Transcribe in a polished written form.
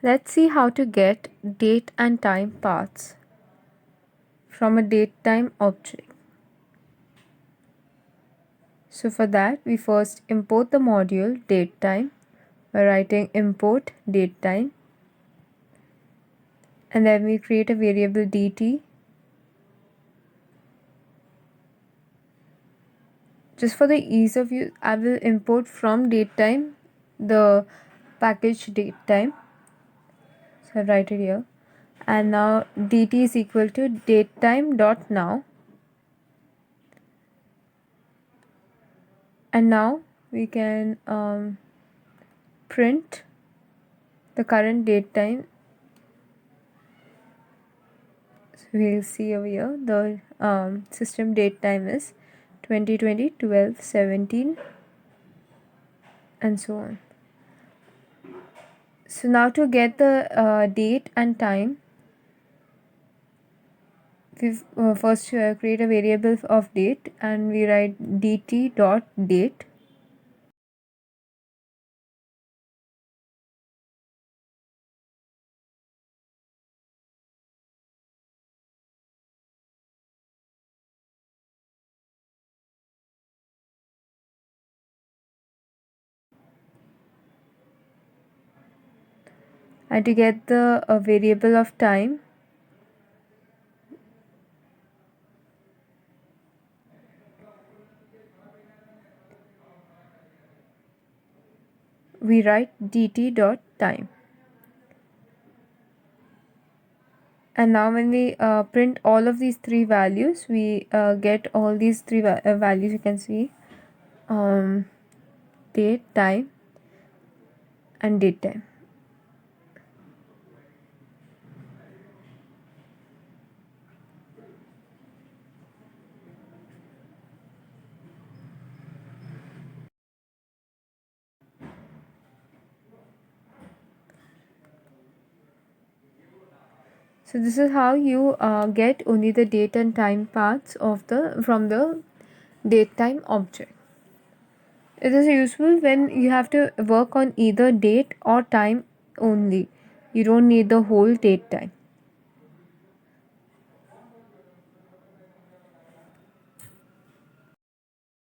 Let's see how to get date and time paths from a datetime object. So for that, we first import the module datetime by writing import datetime, and then we create a variable dt. Just for the ease of use, I will import from datetime the package datetime. So I write it here. And now dt is equal to datetime.now. And now we can print the current datetime. So we'll see over here the system datetime is 2020, 12, 17, and so on. So now to get the date and time, we first create a variable of date, and we write dt dot date. And to get the variable of time, we write dt dot time. And now when we print all of these three values, we get all these three values. You can see date, time, and date time. So this is how you get only the date and time paths of from the datetime object. It is useful when you have to work on either date or time only. You don't need the whole date time.